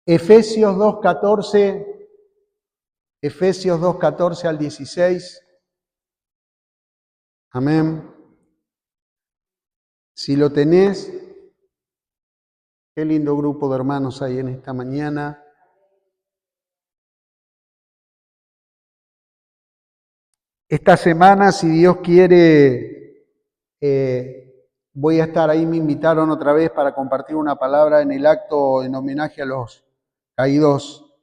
Efesios 2:14, Efesios 2:14 al 16. Amén. Si lo tenés, qué lindo grupo de hermanos hay en esta mañana. Esta semana, si Dios quiere, voy a estar ahí, me invitaron otra vez para compartir una palabra en el acto en homenaje a los caídos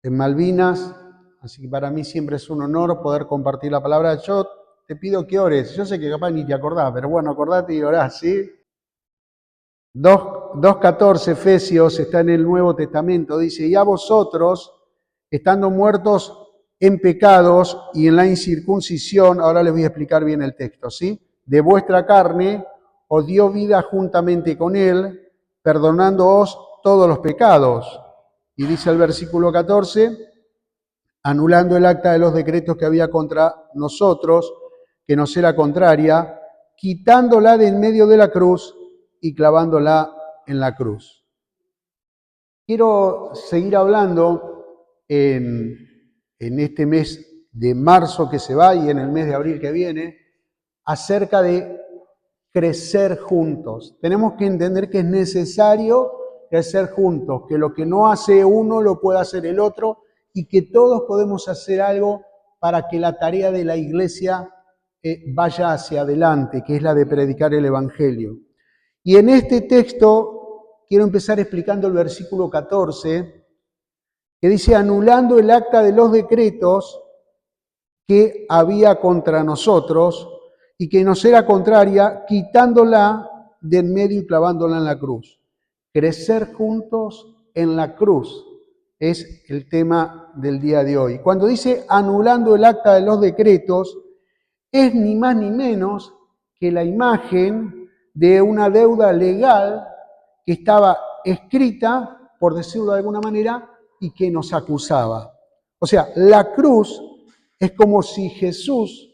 en Malvinas. Así que para mí siempre es un honor poder compartir la palabra. Yo te pido que ores. Yo sé que capaz ni te acordás, pero bueno, acordate y orás, ¿sí? 2:14 Efesios está en el Nuevo Testamento. Dice, y a vosotros, estando muertos en pecados y en la incircuncisión, ahora les voy a explicar bien el texto, ¿sí? De vuestra carne, os dio vida juntamente con él, perdonándoos todos los pecados. Y dice el versículo 14, anulando el acta de los decretos que había contra nosotros, que nos era contraria, quitándola de en medio de la cruz y clavándola en la cruz. Quiero seguir hablando en este mes de marzo que se va y en el mes de abril que viene, acerca de crecer juntos. Tenemos que entender que es necesario crecer juntos, que lo que no hace uno lo puede hacer el otro y que todos podemos hacer algo para que la tarea de la iglesia vaya hacia adelante, que es la de predicar el Evangelio. Y en este texto quiero empezar explicando el versículo 14, que dice, anulando el acta de los decretos que había contra nosotros y que nos era contraria, quitándola de en medio y clavándola en la cruz. Crecer juntos en la cruz es el tema del día de hoy. Cuando dice anulando el acta de los decretos, es ni más ni menos que la imagen de una deuda legal que estaba escrita, por decirlo de alguna manera, y que nos acusaba. O sea, la cruz es como si Jesús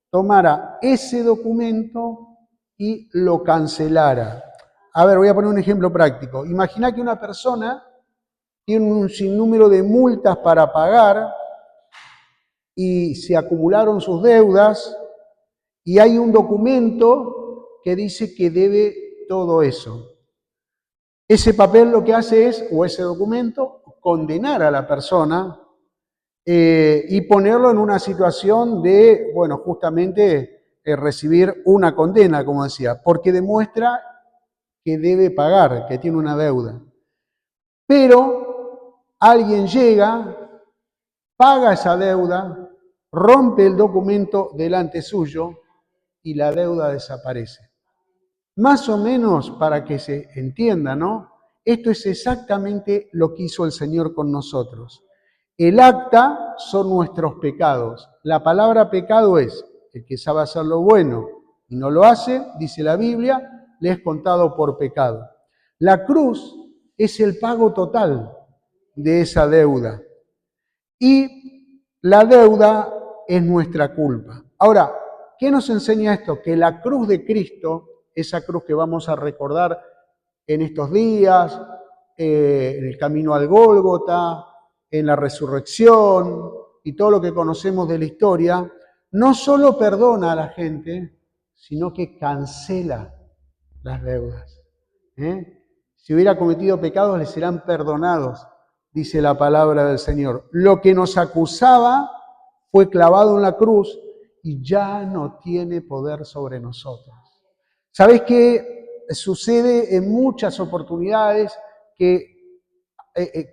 tomara ese documento y lo cancelara. A ver, voy a poner un ejemplo práctico. Imagina que una persona tiene un sinnúmero de multas para pagar y se acumularon sus deudas y hay un documento que dice que debe todo eso. Ese papel lo que hace es, o ese documento, condenar a la persona y ponerlo en una situación de, bueno, justamente recibir una condena, como decía, porque demuestra que debe pagar, que tiene una deuda. Pero alguien llega, paga esa deuda, rompe el documento delante suyo y la deuda desaparece. Más o menos para que se entienda, ¿no? Esto es exactamente lo que hizo el Señor con nosotros. El acta son nuestros pecados. La palabra pecado es el que sabe hacer lo bueno y no lo hace, dice la Biblia, le es contado por pecado. La cruz es el pago total de esa deuda. Y la deuda es nuestra culpa. Ahora, ¿qué nos enseña esto? Que la cruz de Cristo, esa cruz que vamos a recordar en estos días, en el camino al Gólgota, en la resurrección y todo lo que conocemos de la historia, no solo perdona a la gente, sino que cancela las deudas. Si hubiera cometido pecados, les serán perdonados, dice la palabra del Señor. Lo que nos acusaba fue clavado en la cruz y ya no tiene poder sobre nosotros. ¿Sabés qué sucede en muchas oportunidades? Que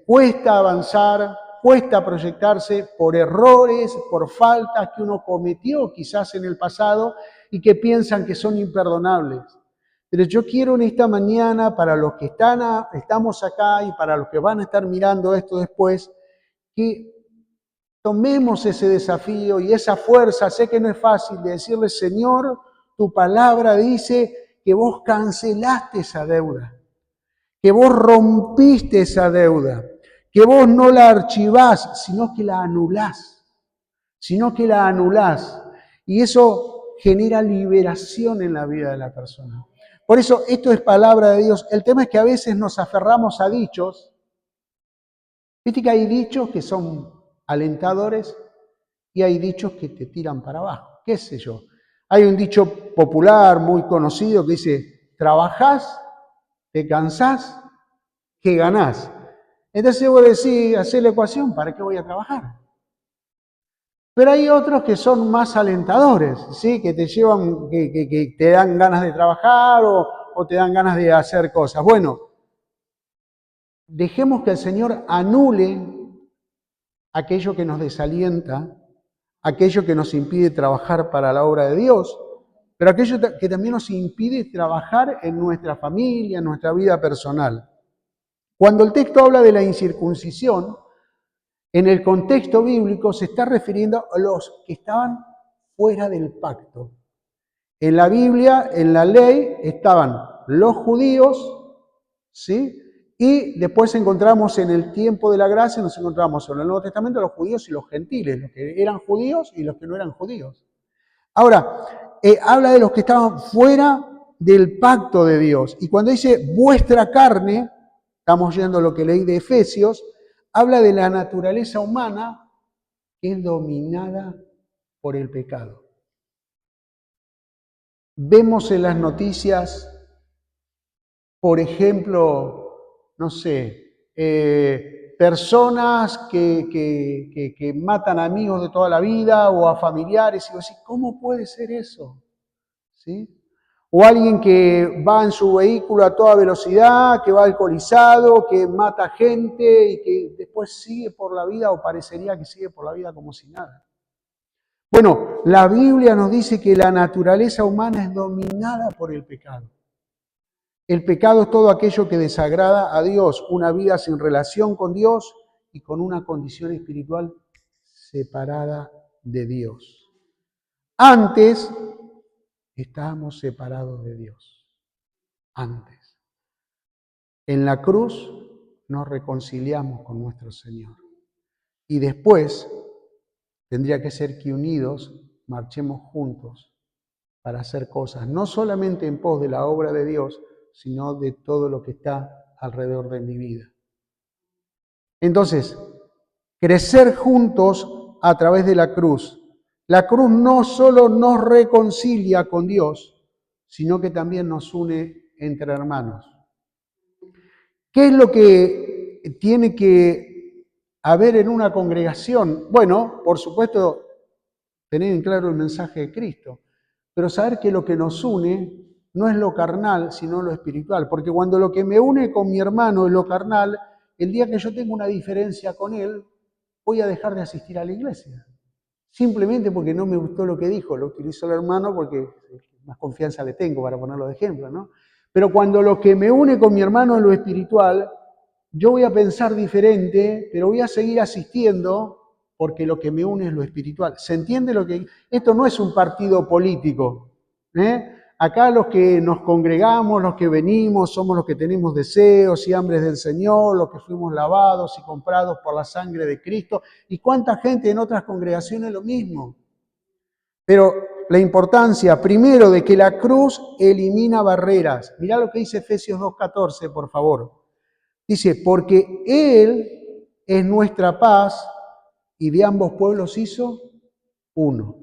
cuesta avanzar, cuesta proyectarse por errores, por faltas que uno cometió quizás en el pasado y que piensan que son imperdonables. Pero yo quiero en esta mañana, para los que estamos acá y para los que van a estar mirando esto después, que tomemos ese desafío y esa fuerza. Sé que no es fácil de decirle, Señor, tu palabra dice que vos cancelaste esa deuda, que vos rompiste esa deuda, que vos no la archivás, sino que la anulás, Y eso genera liberación en la vida de la persona. Por eso esto es palabra de Dios. El tema es que a veces nos aferramos a dichos Viste que hay dichos que son alentadores y hay dichos que te tiran para abajo, qué sé yo. Hay un dicho popular muy conocido que dice, trabajás, te cansás, que ganás. Entonces vos decís, hacés la ecuación, ¿para qué voy a trabajar? Pero hay otros que son más alentadores, ¿sí? Que te llevan, que te dan ganas de trabajar o te dan ganas de hacer cosas. Bueno, dejemos que el Señor anule aquello que nos desalienta, aquello que nos impide trabajar para la obra de Dios, pero aquello que también nos impide trabajar en nuestra familia, en nuestra vida personal. Cuando el texto habla de la incircuncisión, en el contexto bíblico se está refiriendo a los que estaban fuera del pacto. En la Biblia, en la ley, estaban los judíos, ¿sí? Y después encontramos en el tiempo de la gracia, nos encontramos en el Nuevo Testamento los judíos y los gentiles, los que eran judíos y los que no eran judíos. Ahora, habla de los que estaban fuera del pacto de Dios. Y cuando dice vuestra carne, estamos yendo a lo que leí de Efesios, habla de la naturaleza humana que es dominada por el pecado. Vemos en las noticias, por ejemplo, no sé, personas que matan a amigos de toda la vida o a familiares, y vos decís, ¿cómo puede ser eso? ¿Sí? O alguien que va en su vehículo a toda velocidad, que va alcoholizado, que mata gente y que después sigue por la vida o parecería que sigue por la vida como si nada. Bueno, la Biblia nos dice que la naturaleza humana es dominada por el pecado. El pecado es todo aquello que desagrada a Dios, una vida sin relación con Dios y con una condición espiritual separada de Dios. Antes estábamos separados de Dios. Antes. En la cruz nos reconciliamos con nuestro Señor. Y después tendría que ser que unidos marchemos juntos para hacer cosas, no solamente en pos de la obra de Dios, sino de todo lo que está alrededor de mi vida. Entonces, crecer juntos a través de la cruz. La cruz no solo nos reconcilia con Dios, sino que también nos une entre hermanos. ¿Qué es lo que tiene que haber en una congregación? Bueno, por supuesto, tener en claro el mensaje de Cristo, pero saber que lo que nos une no es lo carnal, sino lo espiritual. Porque cuando lo que me une con mi hermano es lo carnal, el día que yo tengo una diferencia con él, voy a dejar de asistir a la iglesia. Simplemente porque no me gustó lo que dijo. Lo utilizo el hermano porque más confianza le tengo, para ponerlo de ejemplo, ¿no? Pero cuando lo que me une con mi hermano es lo espiritual, yo voy a pensar diferente, pero voy a seguir asistiendo porque lo que me une es lo espiritual. ¿Se entiende lo que...? Esto no es un partido político, ¿eh? Acá los que nos congregamos, los que venimos, somos los que tenemos deseos y hambres del Señor, los que fuimos lavados y comprados por la sangre de Cristo. ¿Y cuánta gente en otras congregaciones lo mismo? Pero la importancia, primero, de que la cruz elimina barreras. Mirá lo que dice Efesios 2:14, por favor. Dice, porque Él es nuestra paz y de ambos pueblos hizo uno.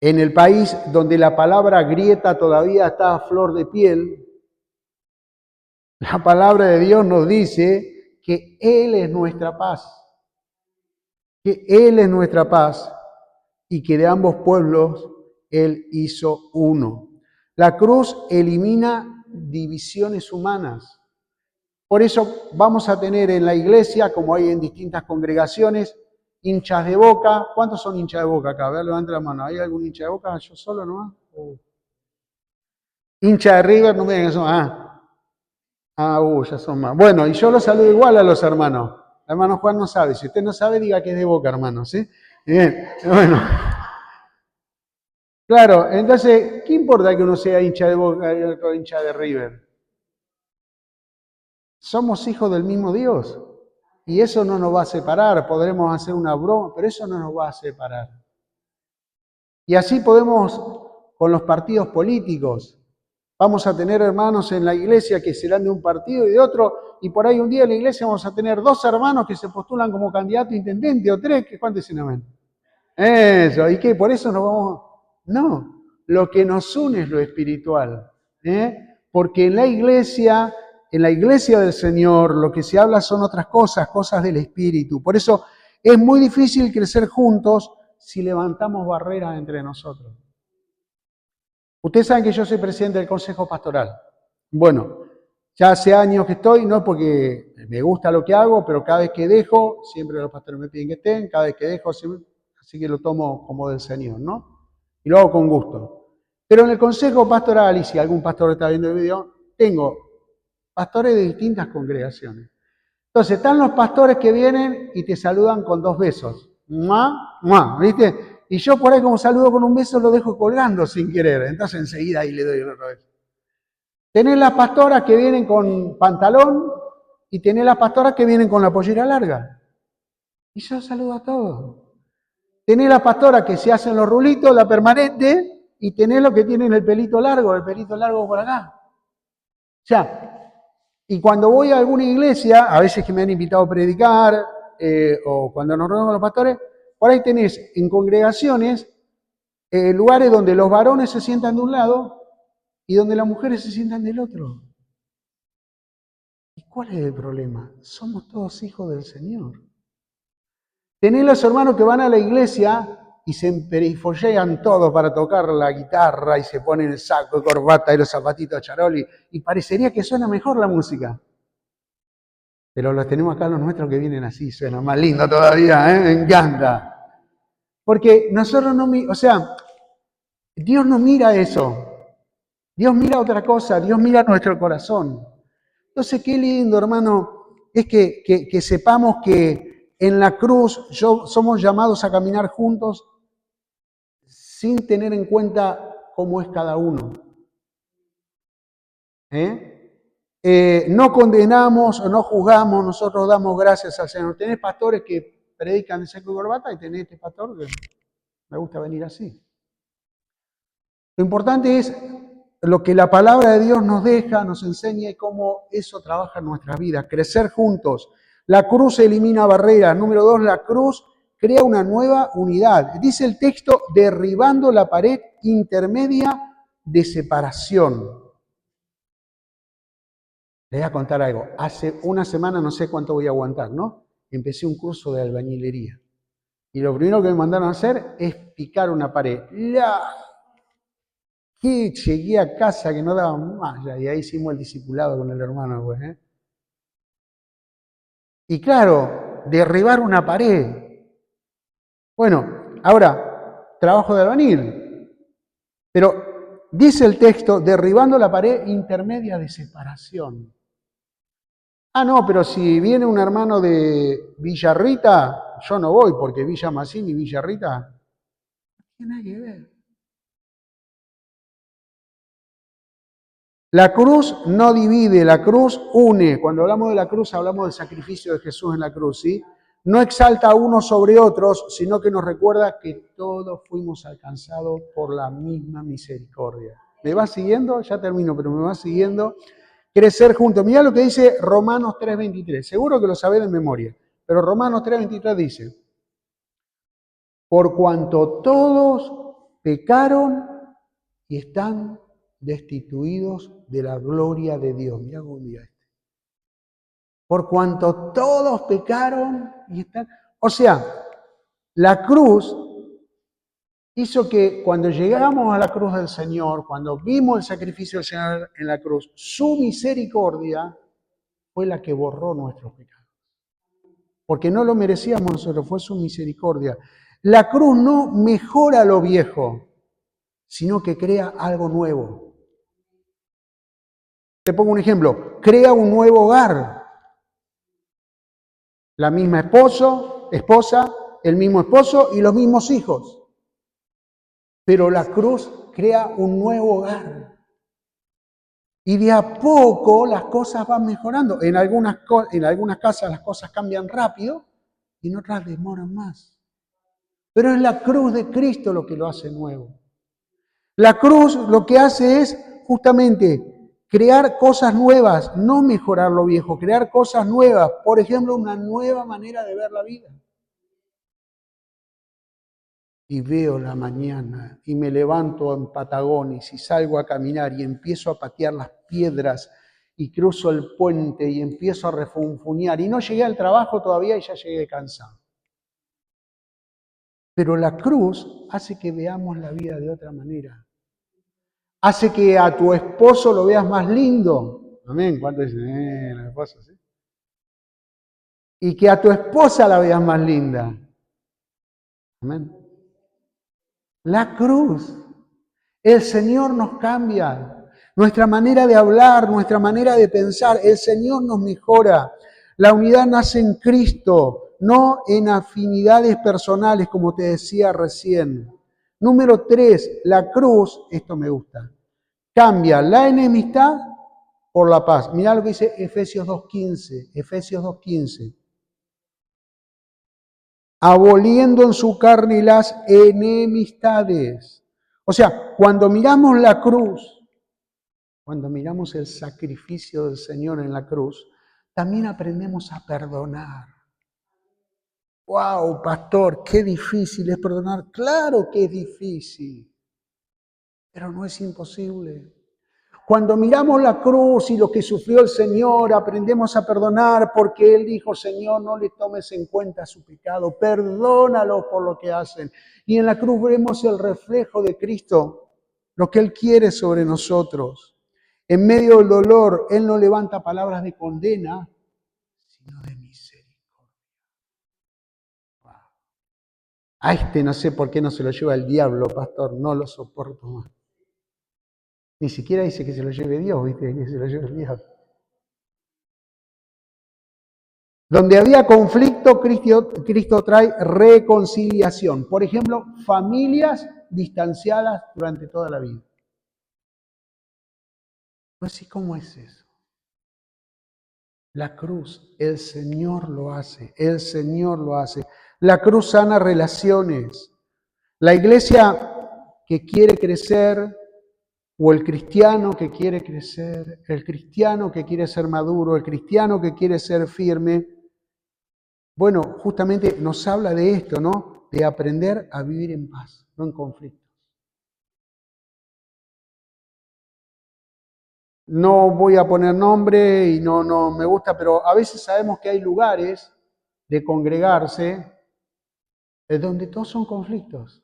En el país donde la palabra grieta todavía está a flor de piel, la palabra de Dios nos dice que Él es nuestra paz. Que Él es nuestra paz y que de ambos pueblos Él hizo uno. La cruz elimina divisiones humanas. Por eso vamos a tener en la iglesia, como hay en distintas congregaciones, hinchas de Boca. ¿Cuántos son hinchas de Boca acá? A ver, levanta la mano. ¿Hay algún hincha de Boca? ¿Yo solo nomás? Hincha de River, no me digan eso. Ya son más. Bueno, y yo los saludo igual a los hermanos. El hermano Juan no sabe. Si usted no sabe, diga que es de Boca, hermano. ¿Sí? Bien, bueno. Claro, entonces, ¿qué importa que uno sea hincha de Boca y otro hincha de River? Somos hijos del mismo Dios. Y eso no nos va a separar. Podremos hacer una broma, pero eso no nos va a separar. Y así podemos con los partidos políticos. Vamos a tener hermanos en la iglesia que serán de un partido y de otro, y por ahí un día en la iglesia vamos a tener 2 hermanos que se postulan como candidato a intendente o 3, ¿cuántos dicen amén? Eso, ¿y qué? ¿Por eso nos vamos? No, lo que nos une es lo espiritual, porque en la iglesia del Señor, lo que se habla son otras cosas, cosas del espíritu. Por eso es muy difícil crecer juntos si levantamos barreras entre nosotros. Ustedes saben que yo soy presidente del Consejo Pastoral. Bueno, ya hace años que estoy, no porque me gusta lo que hago, pero cada vez que dejo, siempre los pastores me piden que estén, cada vez que dejo, así que lo tomo como del Señor, ¿no? Y lo hago con gusto. Pero en el Consejo Pastoral, y si algún pastor está viendo el video, tengo pastores de distintas congregaciones. Entonces, están los pastores que vienen y te saludan con 2 besos. ¡Mua! ¡Mua! ¿Viste? Y yo por ahí como saludo con un beso lo dejo colgando sin querer. Entonces enseguida ahí le doy el otro beso. Tenés las pastoras que vienen con pantalón y tenés las pastoras que vienen con la pollera larga. Y yo saludo a todos. Tenés las pastoras que se hacen los rulitos, la permanente, y tenés los que tienen el pelito largo por acá. O sea, y cuando voy a alguna iglesia, a veces que me han invitado a predicar, o cuando nos reunimos con los pastores, por ahí tenés en congregaciones lugares donde los varones se sientan de un lado y donde las mujeres se sientan del otro. ¿Y cuál es el problema? Somos todos hijos del Señor. Tenés los hermanos que van a la iglesia y se emperifollean todos para tocar la guitarra y se ponen el saco de corbata y los zapatitos de charoli y parecería que suena mejor la música. Pero los tenemos acá los nuestros que vienen así, suena más lindo todavía, me encanta. Porque nosotros no, o sea, Dios no mira eso. Dios mira otra cosa, Dios mira nuestro corazón. Entonces, qué lindo, hermano, es que sepamos que en la cruz somos llamados a caminar juntos sin tener en cuenta cómo es cada uno. No condenamos o no juzgamos, nosotros damos gracias al Señor. Tenés pastores que predican de saco y corbata y tenés este pastor que me gusta venir así. Lo importante es lo que la palabra de Dios nos deja, nos enseña y cómo eso trabaja en nuestras vidas. Crecer juntos. La cruz elimina barreras. Número 2, la cruz crea una nueva unidad. Dice el texto, derribando la pared intermedia de separación. Les voy a contar algo. Hace una semana, no sé cuánto voy a aguantar, ¿no? Empecé un curso de albañilería. Y lo primero que me mandaron a hacer es picar una pared. Que llegué a casa que no daba más, y ahí hicimos el discipulado con el hermano, pues, Y claro, derribar una pared. Bueno, ahora, trabajo de albañil. Pero dice el texto, derribando la pared intermedia de separación. Ah, no, pero si viene un hermano de Villarrita, yo no voy, porque Villa Massín y Villarrita no tiene nada que ver. La cruz no divide, la cruz une. Cuando hablamos de la cruz, hablamos del sacrificio de Jesús en la cruz, ¿sí? No exalta a unos sobre otros, sino que nos recuerda que todos fuimos alcanzados por la misma misericordia. ¿Me va siguiendo? Ya termino, pero me va siguiendo. Crecer juntos. Mirá lo que dice Romanos 3:23. Seguro que lo sabés de memoria, pero Romanos 3:23 dice, por cuanto todos pecaron y están destituidos de la gloria de Dios. Mirá cómo mira este. Por cuanto todos pecaron y están... O sea, la cruz hizo que cuando llegamos a la cruz del Señor, cuando vimos el sacrificio del Señor en la cruz, su misericordia fue la que borró nuestros pecados. Porque no lo merecíamos nosotros, fue su misericordia. La cruz no mejora lo viejo, sino que crea algo nuevo. Te pongo un ejemplo, crea un nuevo hogar. La misma esposa, el mismo esposo y los mismos hijos. Pero la cruz crea un nuevo hogar. Y de a poco las cosas van mejorando. En algunas casas las cosas cambian rápido y en otras demoran más. Pero es la cruz de Cristo lo que lo hace nuevo. La cruz lo que hace es justamente crear cosas nuevas, no mejorar lo viejo, crear cosas nuevas. Por ejemplo, una nueva manera de ver la vida. Y veo la mañana y me levanto en patagones y salgo a caminar y empiezo a patear las piedras y cruzo el puente y empiezo a refunfuñar. Y no llegué al trabajo todavía y ya llegué cansado. Pero la cruz hace que veamos la vida de otra manera. Hace que a tu esposo lo veas más lindo. Amén. ¿Cuánto dicen? La esposa, ¿sí? Y que a tu esposa la veas más linda. Amén. La cruz. El Señor nos cambia. Nuestra manera de hablar, nuestra manera de pensar, el Señor nos mejora. La unidad nace en Cristo, no en afinidades personales, como te decía recién. Número 3, la cruz, esto me gusta, cambia la enemistad por la paz. Mirá lo que dice Efesios 2.15. Efesios 2.15. Aboliendo en su carne las enemistades. O sea, cuando miramos la cruz, cuando miramos el sacrificio del Señor en la cruz, también aprendemos a perdonar. ¡Wow, pastor! ¡Qué difícil es perdonar! Claro que es difícil, pero no es imposible. Cuando miramos la cruz y lo que sufrió el Señor, aprendemos a perdonar porque Él dijo, Señor, no le tomes en cuenta su pecado, perdónalos por lo que hacen. Y en la cruz vemos el reflejo de Cristo, lo que Él quiere sobre nosotros. En medio del dolor, Él no levanta palabras de condena, sino de misericordia. Wow. A este no sé por qué no se lo lleva el diablo, pastor, no lo soporto más. Ni siquiera dice que se lo lleve Dios, ¿viste? Que se lo lleve el diablo. Donde había conflicto, Cristo trae reconciliación. Por ejemplo, familias distanciadas durante toda la vida. Pues sí, ¿cómo es eso? La cruz, el Señor lo hace, el Señor lo hace. La cruz sana relaciones. La iglesia que quiere crecer, o el cristiano que quiere crecer, el cristiano que quiere ser maduro, el cristiano que quiere ser firme, bueno, justamente nos habla de esto, ¿no? De aprender a vivir en paz, no en conflicto. No voy a poner nombre y no me gusta, pero a veces sabemos que hay lugares de congregarse donde todos son conflictos.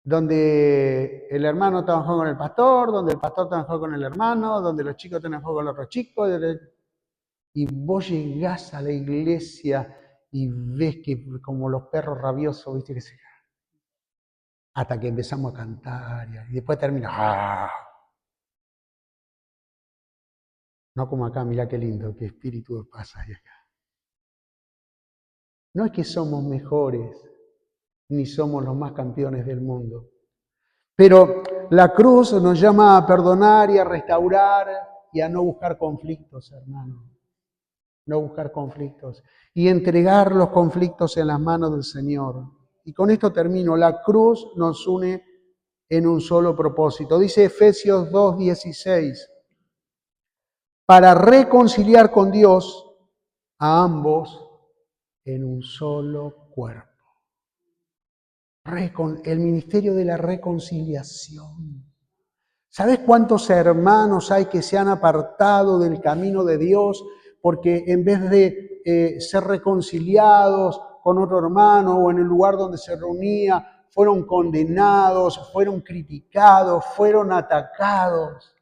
Donde el hermano está enojado con el pastor, donde el pastor está enojado con el hermano, donde los chicos están enojados con los otros chicos. Y vos llegás a la iglesia y ves que como los perros rabiosos, ¿viste? Que hasta que empezamos a cantar y después termina. ¡Ah! No como acá, mirá qué lindo, qué espíritu de paz hay acá. No es que somos mejores, ni somos los más campeones del mundo. Pero la cruz nos llama a perdonar y a restaurar y a no buscar conflictos, hermano. No buscar conflictos. Y entregar los conflictos en las manos del Señor. Y con esto termino. La cruz nos une en un solo propósito. Dice Efesios 2:16. Para reconciliar con Dios a ambos en un solo cuerpo. El ministerio de la reconciliación. ¿Sabes cuántos hermanos hay que se han apartado del camino de Dios porque en vez de ser reconciliados con otro hermano o en el lugar donde se reunía, fueron condenados, fueron criticados, fueron atacados?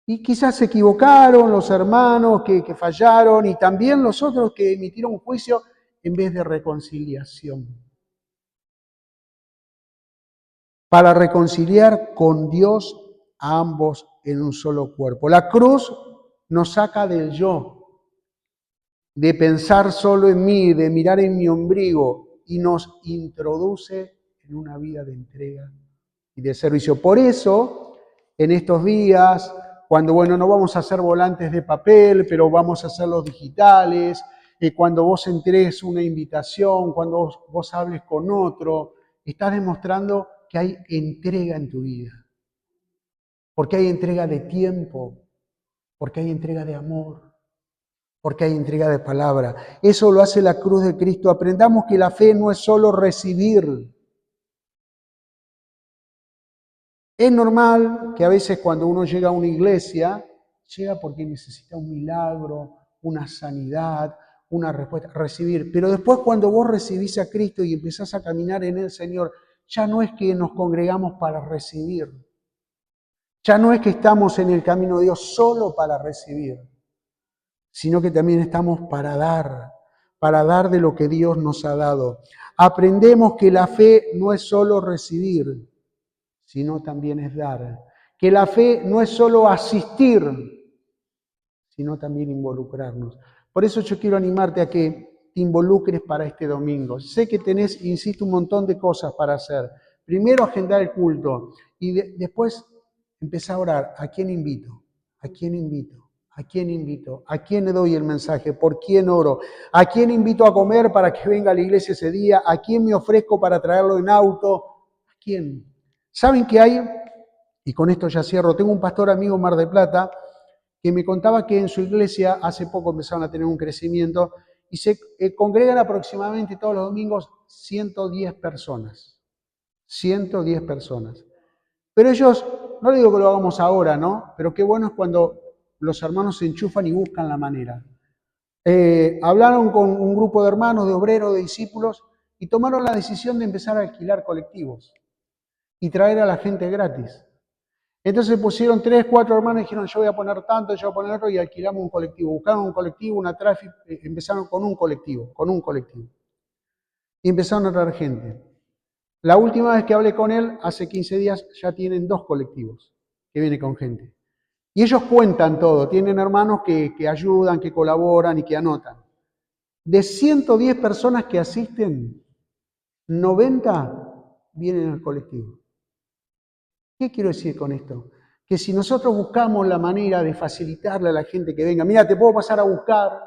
Y quizás se equivocaron los hermanos que fallaron y también los otros que emitieron juicio en vez de reconciliación. Para reconciliar con Dios a ambos en un solo cuerpo. La cruz nos saca del yo, de pensar solo en mí, de mirar en mi ombligo y nos introduce en una vida de entrega y de servicio. Por eso, en estos días, cuando, no vamos a hacer volantes de papel, pero vamos a hacerlos digitales, cuando vos entregues una invitación, cuando vos hables con otro, estás demostrando que hay entrega en tu vida. Porque hay entrega de tiempo, porque hay entrega de amor, porque hay entrega de palabra. Eso lo hace la cruz de Cristo. Aprendamos que la fe no es solo recibir. Es normal que a veces cuando uno llega a una iglesia, llega porque necesita un milagro, una sanidad, una respuesta, recibir. Pero después cuando vos recibís a Cristo y empezás a caminar en el Señor, ya no es que nos congregamos para recibir. Ya no es que estamos en el camino de Dios solo para recibir, sino que también estamos para dar de lo que Dios nos ha dado. Aprendemos que la fe no es solo recibir, sino también es dar. Que la fe no es solo asistir, sino también involucrarnos. Por eso yo quiero animarte a que te involucres para este domingo. Sé que tenés, insisto, un montón de cosas para hacer. Primero agendar el culto y después empezar a orar. ¿A quién invito? ¿A quién invito? ¿A quién invito? ¿A quién le doy el mensaje? ¿Por quién oro? ¿A quién invito a comer para que venga a la iglesia ese día? ¿A quién me ofrezco para traerlo en auto? ¿A quién? ¿Saben qué hay? Y con esto ya cierro. Tengo un pastor amigo en Mar del Plata que me contaba que en su iglesia hace poco empezaron a tener un crecimiento y se congregan aproximadamente todos los domingos 110 personas. 110 personas. Pero ellos, no digo que lo hagamos ahora, ¿no? Pero qué bueno es cuando los hermanos se enchufan y buscan la manera. Hablaron con un grupo de hermanos, de obreros, de discípulos y tomaron la decisión de empezar a alquilar colectivos y traer a la gente gratis. Entonces pusieron 3, 4 hermanos y dijeron, yo voy a poner tanto, yo voy a poner otro, y alquilamos un colectivo. Buscaron un colectivo, una tráfico, empezaron con un colectivo. Y empezaron a traer gente. La última vez que hablé con él, hace 15 días, ya tienen 2 colectivos que vienen con gente. Y ellos cuentan todo, tienen hermanos que ayudan, que colaboran y que anotan. De 110 personas que asisten, 90 vienen al colectivo. ¿Qué quiero decir con esto? Que si nosotros buscamos la manera de facilitarle a la gente que venga, mira, te puedo pasar a buscar,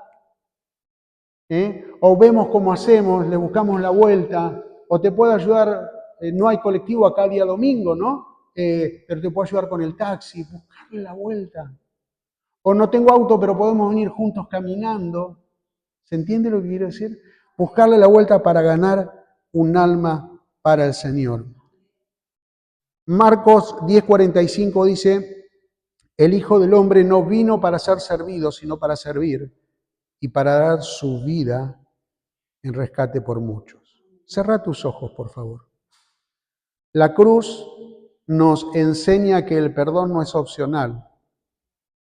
o vemos cómo hacemos, le buscamos la vuelta, o te puedo ayudar, no hay colectivo acá día domingo, ¿no? Pero te puedo ayudar con el taxi, buscarle la vuelta. O no tengo auto, pero podemos venir juntos caminando. ¿Se entiende lo que quiero decir? Buscarle la vuelta para ganar un alma para el Señor. Marcos 10:45 dice, el Hijo del Hombre no vino para ser servido, sino para servir y para dar su vida en rescate por muchos. Cerrá tus ojos, por favor. La cruz nos enseña que el perdón no es opcional,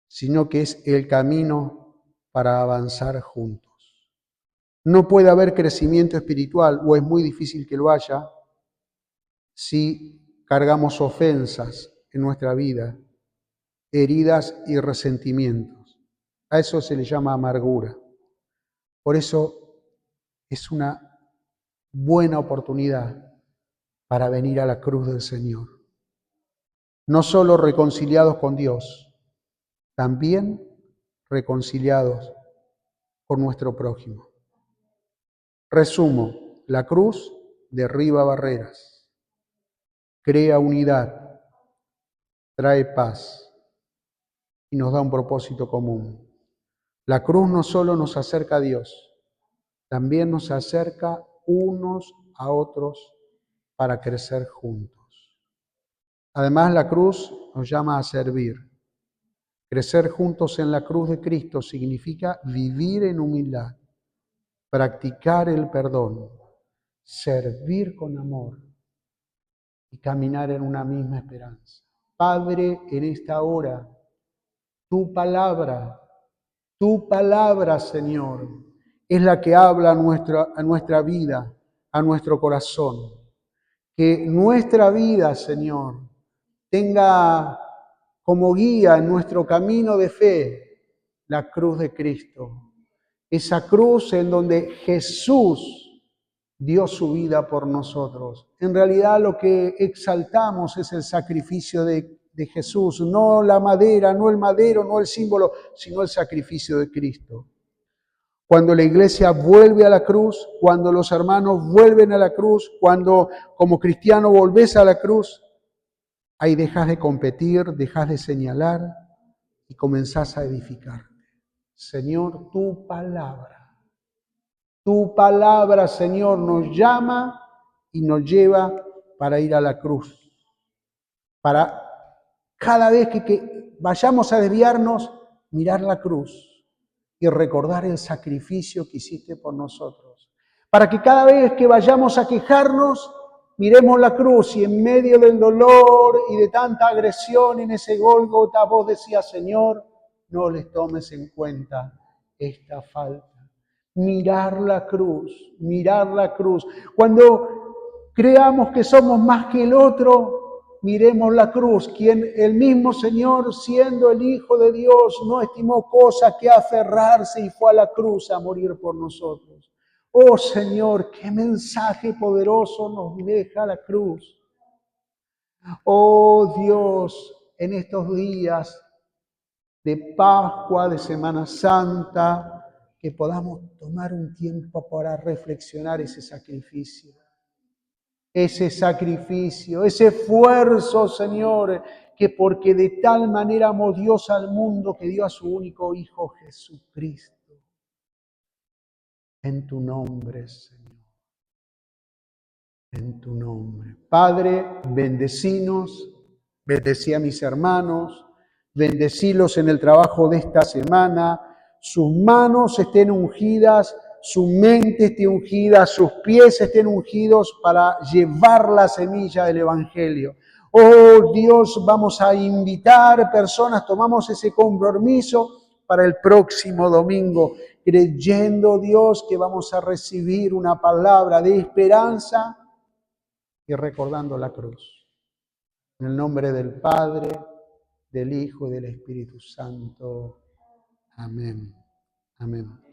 sino que es el camino para avanzar juntos. No puede haber crecimiento espiritual, o es muy difícil que lo haya, si cargamos ofensas en nuestra vida, heridas y resentimientos. A eso se le llama amargura. Por eso es una buena oportunidad para venir a la cruz del Señor. No solo reconciliados con Dios, también reconciliados con nuestro prójimo. Resumo, la cruz derriba barreras, crea unidad, trae paz y nos da un propósito común. La cruz no solo nos acerca a Dios, también nos acerca unos a otros para crecer juntos. Además, la cruz nos llama a servir. Crecer juntos en la cruz de Cristo significa vivir en humildad, practicar el perdón, servir con amor y caminar en una misma esperanza. Padre, en esta hora, tu palabra, Señor, es la que habla a nuestra vida, a nuestro corazón. Que nuestra vida, Señor, tenga como guía en nuestro camino de fe la cruz de Cristo. Esa cruz en donde Jesús dio su vida por nosotros. En realidad lo que exaltamos es el sacrificio de Jesús, no la madera, no el madero, no el símbolo, sino el sacrificio de Cristo. Cuando la iglesia vuelve a la cruz, cuando los hermanos vuelven a la cruz, cuando como cristiano volvés a la cruz, ahí dejas de competir, dejas de señalar y comenzás a edificar. Señor, tu palabra, Señor, nos llama y nos lleva para ir a la cruz. Para cada vez que vayamos a desviarnos, mirar la cruz y recordar el sacrificio que hiciste por nosotros. Para que cada vez que vayamos a quejarnos, miremos la cruz y en medio del dolor y de tanta agresión en ese Gólgota, vos decías, Señor, no les tomes en cuenta esta falta. Mirar la cruz, mirar la cruz. Cuando creamos que somos más que el otro, miremos la cruz, quien el mismo Señor, siendo el Hijo de Dios, no estimó cosa que aferrarse y fue a la cruz a morir por nosotros. Oh Señor, qué mensaje poderoso nos deja la cruz. Oh Dios, en estos días de Pascua, de Semana Santa, que podamos tomar un tiempo para reflexionar ese sacrificio, ese esfuerzo, Señor, que porque de tal manera amó Dios al mundo que dio a su único Hijo Jesucristo. En tu nombre, Señor. En tu nombre. Padre, bendecinos, bendecí a mis hermanos, bendecílos en el trabajo de esta semana, sus manos estén ungidas, su mente esté ungida, sus pies estén ungidos para llevar la semilla del Evangelio. Oh Dios, vamos a invitar personas, tomamos ese compromiso para el próximo domingo, creyendo, Dios, que vamos a recibir una palabra de esperanza y recordando la cruz. En el nombre del Padre, del Hijo y del Espíritu Santo. Amén. Amén.